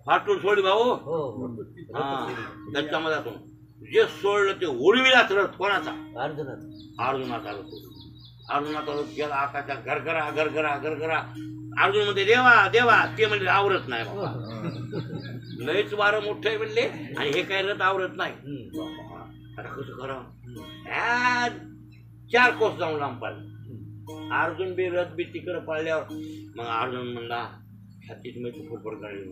फाटून सोडली भाऊ. हा त्याच्यामध्ये जे सोडलं ते उडविलाच रथ. कोणाचा? अर्जुनाचा रथ. अर्जुनाचा रथ गेला आकाशात गरगरा गरगरा गरगरा. अर्जुन म्हणते देवा देवा, ते म्हणले आवरत नाही बाबा, लयच वारं मोठं आहे म्हणले आणि हे काही रथ आवरत नाही. आता कसं करावं? 4 कोस जाऊन लांब पाडलं. अर्जुन बी रथ बी तिकडे पाळल्यावर मग अर्जुन म्हणला छातीत मी फुटफुट काढली.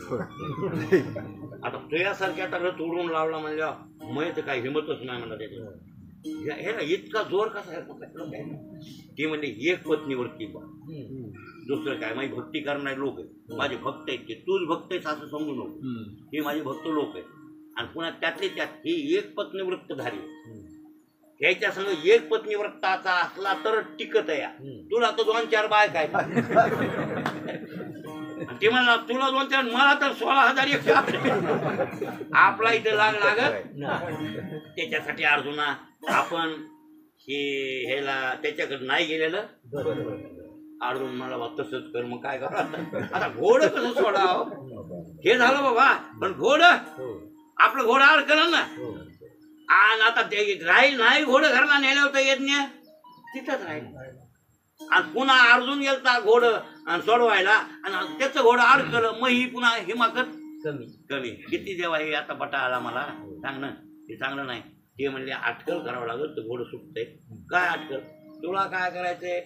आता तुझ्यासारख्या आता रथ उडवून लावला म्हणल्यावर मग तर काही हिंमतच नाही म्हणला त्याच्यावर. ह्याला इतका जोर कसा आहे? ती म्हणजे एक पत्नीवरती बा, दुसरं काय. माझी भक्ती करणारे लोक आहेत, माझे भक्त आहेत, ते तूच भक्त आहेस असं समजू नको. हे माझे भक्त लोक आहेत. आणि पुन्हा त्यातले त्यात ही एक पत्नी वृत्तधारी. ह्याच्या संग एक पत्नी व्रताचा असला तर टिकत आहे. तुला तर 2-4 बायका आहेत. ते म्हणला तुला 2-4, मला तर 16,100 आपला इथे लागत. त्याच्यासाठी अर्जुना आपण हे ह्याला त्याच्याकडे नाही गेलेलं. अर्जुन मला तसंच कर. मग काय करा आता? घोडं कसं सोडावं? हे झालं बाबा, पण घोडं आपलं घोडं अडकलं ना. आणि आता ते राहील नाही घोडं घरला नेलं होतं यज्ञ तिथंच राहील. आणि पुन्हा अर्जुन गेलता घोडं सोडवायला आणि त्याचं घोडं अडकलं. मग ही पुन्हा हिमाकत कमी कमी. किती देवा हे आता बटा आला मला सांग ना. ते चांगलं नाही. ते म्हणले अटकल करावं लागेल तर घोडं सुटतंय. काय अटकल? तुला काय करायचंय?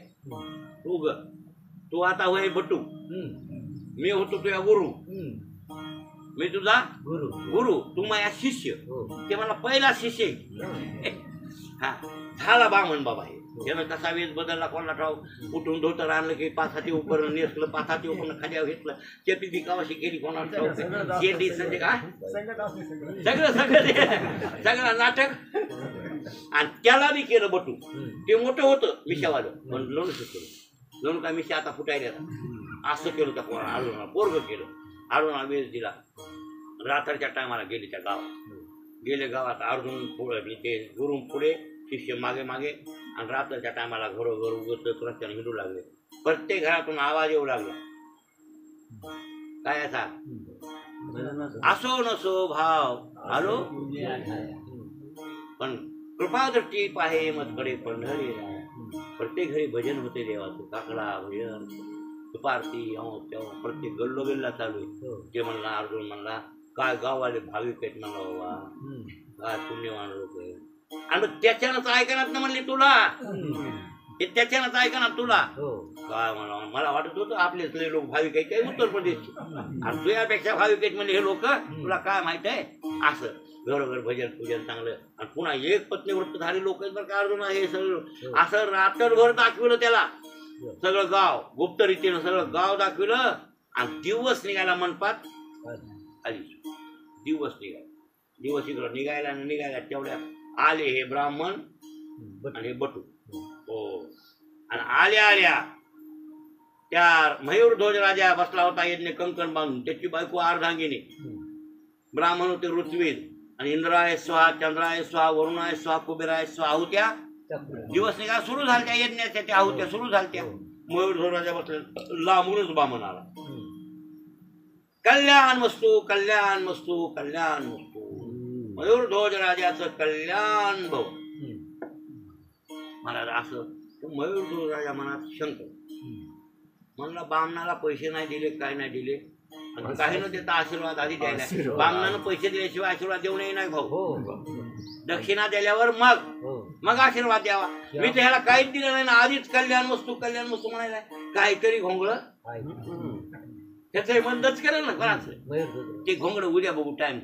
तू आता होय बटू, मी होतो तुझ्या गुरु, मी तुझा गुरु, तू माझ्या शिष्य. ते मला पहिला शिष्य. हा झाला बामण बाबा. हे त्यानं कसा वेज बदलला कोणाला ठाव. उठून धोतर आणलं की 5 उपर नेसलं, 5 उपर खाद्यावर घेतलं, चेपी दिकावाशी केली कोणाला ठाव. शेती संजय का सगळं सगळं सगळं नाटक. आणि त्याला बी केलं बटू. ते मोठं होतं मिशावालं, पण लोण केलं. लोण का मिशा आता फुटायला असं केलं त्या पोरा. अर्जुनाला पोरग केलं. अर्जुनाला वेज दिला. रात्रीच्या टायमाला गेली त्या गावात. गेले गावात अर्जुन पुढे, ते गुरु पुढे, शिष्य मागे मागे. आणि रात्रीच्या टायमाला घरोघर उगत रस्त्याने हिंडू लागले. प्रत्येक घरातून आवाज येऊ लागला. काय असा? असो नसो भाव आलो, पण कृपादृष्टी पाहे मतकडे पंढरी. प्रत्येक घरी भजन होते देवाचं. काकडा भजन, दुपारती प्रत्येक गल्लो गेल्ला चालू आहे. ते म्हणला अर्जुन म्हणला काय गाववाले भाविक आहेत म्हणा बाबा, काय पुण्यवान लोक आहेत. आणि त्याच्यानंच ऐकणार ना म्हणले तुला, ते त्याच्यानंच ऐकणार तुला. काय म्हणा, मला वाटत होतं आपलेच लय लोक भाविक आहेत काय उत्तर प्रदेशचे, आणि तुझ्यापेक्षा भाविक आहेत म्हणजे हे लोक, तुला काय माहित आहे. असं घरोघर भजन पूजन चांगलं, आणि पुन्हा एक पत्नीवृत्त झाले लोक आहेत बरं का अर्जुन. हे सगळं असं रात्रभर दाखविलं त्याला, सगळं गाव गुप्त रीतीनं सगळं गाव दाखविलं. आणि दिवस निघायला मनपात आली, दिवस इकडं निघायला तेवढ्यात आले हे ब्राह्मण आणि हे बटू. हो, आणि आल्या त्या मयूरध्वज राजा बसला होता यज्ञ कंकण बांधून, त्याची बायको अर्धांगिनी. ब्राह्मण होते ऋत्विज, आणि इंद्राय स्वाहा, चंद्राय स्वाहा, वरुणाय स्वाहा, कुबेराय स्वाहा आहुत्या. दिवस निघा सुरू झाल्या यज्ञाच्या, त्या आहुत्या सुरू झाल्या. मयूरध्वज राजा बसले, लांबूनच बामण आला. कल्याण वस्तू, कल्याण वस्तू, कल्याण वस्तू. मयूरध्वज राजाचं कल्याण भाऊ. मला असं मयूरध्वज राजा मनात शंक म्हणला, बामणाला पैसे नाही दिले, काय नाही दिले, आणि काही न देता आशीर्वाद आधी द्यायला. बामणानं पैसे दिल्याशिवाय आशीर्वाद देऊ नये नाही भाऊ. दक्षिणा दिल्यावर मग आशीर्वाद द्यावा. मी तर ह्याला काहीच दिलं नाही ना, आधीच कल्याण वस्तू म्हणायला. काहीतरी घोंगळ त्याच बंदच करेल ना कोणाचं ते घोंगड. उद्या बघू टाइम.